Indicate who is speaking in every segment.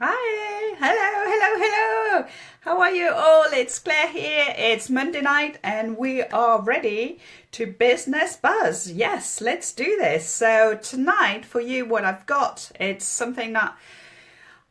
Speaker 1: Hi, hello. How are you all? It's Claire here. It's Monday night and we are ready to business buzz. Yes, let's do this. So tonight for you, what I've got, it's something that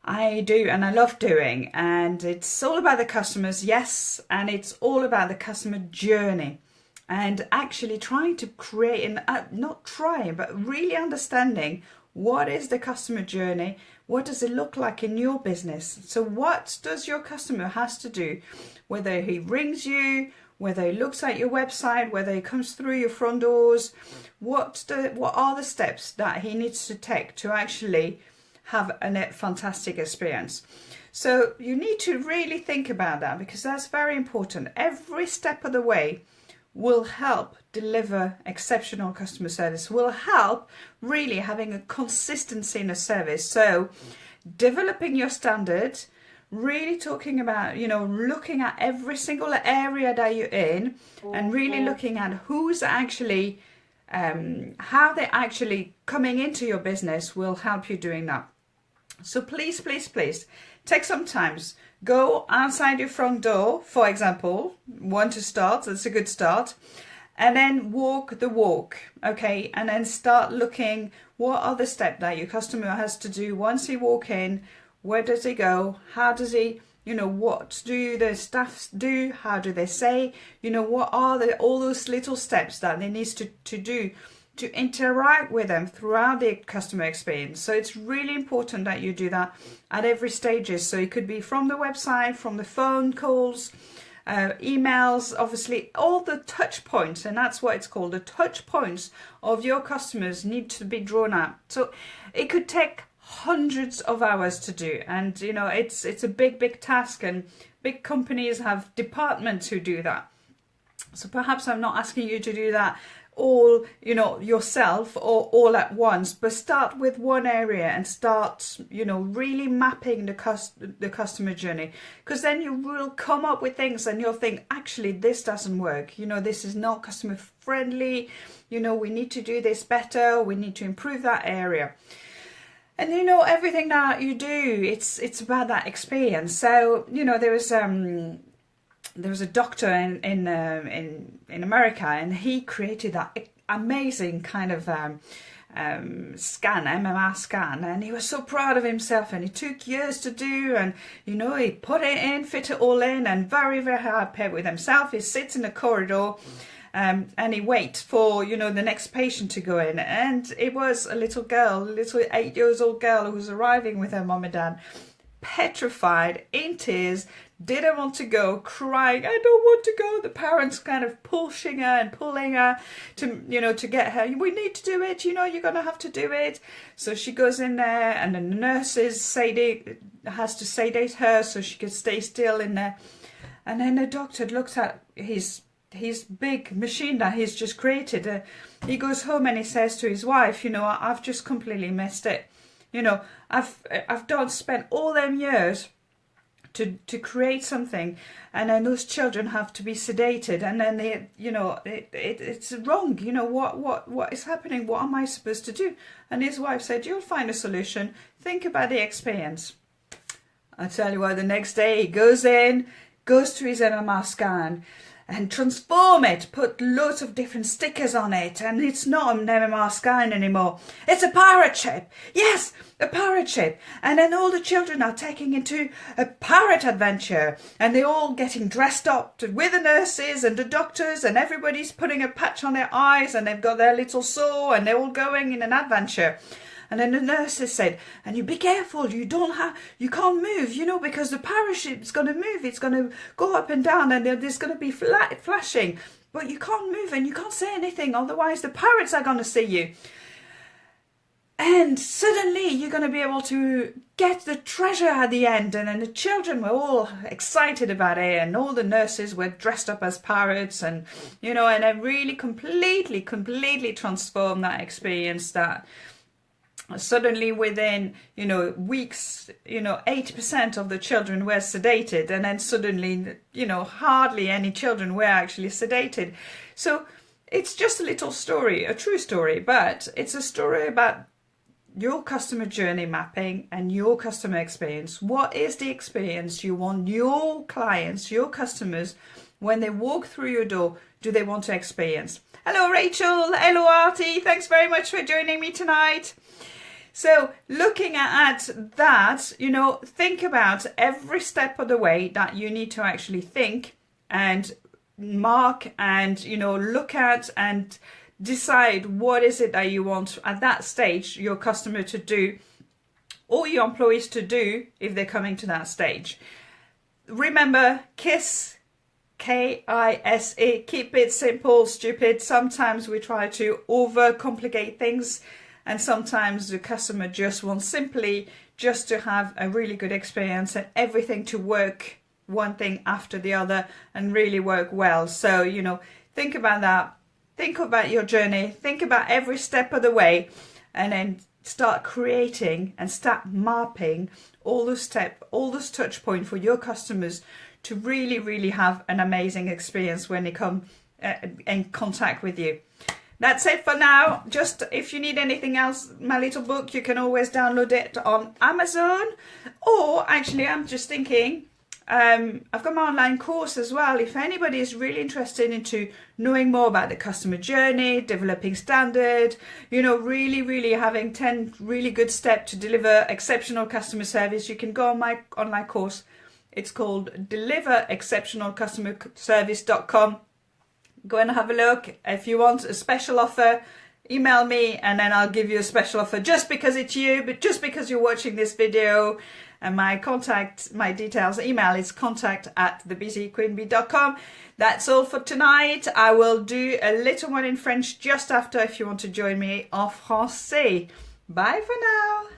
Speaker 1: I do and I love doing, and it's all about the customers, yes, and it's all about the customer journey and actually trying to create and not trying but really understanding what is the customer journey, what does it look like in your business. So what does your customer has to do, whether he rings you, whether he looks at your website, whether he comes through your front doors, what are the steps that he needs to take to actually have a fantastic experience. So you need to really think about that, because that's very important. Every step of the way will help deliver exceptional customer service, will help really having a consistency in a service. So developing your standard, really talking about, looking at every single area that you're in and really looking at who's actually, how they're actually coming into your business will help you doing that. So please take some time. Go outside your front door, for example, one to start, that's a good start. And then walk the walk, okay? And then start looking what are the steps that your customer has to do once he walk in. Where does he go? How does he, what do the staff do? How do they say? What are all those little steps that they need to do to interact with them throughout the customer experience. So it's really important that you do that at every stages. So it could be from the website, from the phone calls, emails, obviously all the touch points, and that's what it's called. The touch points of your customers need to be drawn out. So it could take hundreds of hours to do, and it's a big task, and big companies have departments who do that. So perhaps I'm not asking you to do that all yourself or all at once, but start with one area and start really mapping the customer journey, because then you will come up with things and you'll think, actually this doesn't work, this is not customer friendly, we need to do this better, we need to improve that area. And everything that you do, it's about that experience. So there was a doctor in America, and he created that amazing kind of scan, MMR scan, and he was so proud of himself, and it took years to do, and he put it in, fit it all in, and very happy with himself. He sits in the corridor and he waits for the next patient to go in, and it was a little 8 years old girl who was arriving with her mom and dad, petrified, in tears, didn't want to go, crying, I don't want to go. The parents kind of pushing her and pulling her to get her. We need to do it, you're going to have to do it. So she goes in there, and the nurses has to sedate her so she can stay still in there. And then the doctor looks at his big machine that he's just created. He goes home and he says to his wife, I've just completely missed it. I've spent all them years to create something, and then those children have to be sedated, and then it's wrong. What is happening? What am I supposed to do? And his wife said, you'll find a solution. Think about the experience. I tell you what, the next day he goes in, goes to his MMR scan, and transform it, put loads of different stickers on it, and it's not an MMR scan anymore. It's a pirate ship. Yes, a pirate ship. And then all the children are taking into a pirate adventure, and they're all getting dressed up with the nurses and the doctors, and everybody's putting a patch on their eyes, and they've got their little saw, and they're all going in an adventure. And then the nurses said, and you be careful, you can't move, because the parachute's going to move, it's going to go up and down, and there's going to be flashing, but you can't move and you can't say anything, otherwise the pirates are going to see you. And suddenly you're going to be able to get the treasure at the end. And then the children were all excited about it, and all the nurses were dressed up as pirates, and and it really completely transformed that experience. That suddenly within weeks 80% of the children were sedated, and then suddenly hardly any children were actually sedated. So it's just a little story, a true story, but it's a story about your customer journey mapping and your customer experience. What is the experience you want your clients, your customers, when they walk through your door, do they want to experience? Hello, Rachel. Hello, Artie. Thanks very much for joining me tonight. So looking at that, you know, think about every step of the way that you need to actually think and mark and, you know, look at and decide what is it that you want at that stage your customer to do or your employees to do if they're coming to that stage. Remember, KISS, K-I-S-E, keep it simple, stupid. Sometimes we try to overcomplicate things, and sometimes the customer just wants simply just to have a really good experience and everything to work one thing after the other and really work well. So, you know, think about that. Think about your journey. Think about every step of the way, and then start creating and start mapping all those steps, all those touch points for your customers to really, really have an amazing experience when they come in contact with you. That's it for now. Just if you need anything else, my little book, you can always download it on Amazon. Or actually, I'm just thinking, I've got my online course as well. If anybody is really interested into knowing more about the customer journey, developing standard, you know, really, really having 10 really good steps to deliver exceptional customer service, you can go on my online course. It's called deliverexceptionalcustomerservice.com. Go and have a look. If you want a special offer, email me and then I'll give you a special offer just because it's you, but just because you're watching this video. And my details, email is contact@thebusyqueenbee.com. That's all for tonight. I will do a little one in French just after if you want to join me en français. Bye for now.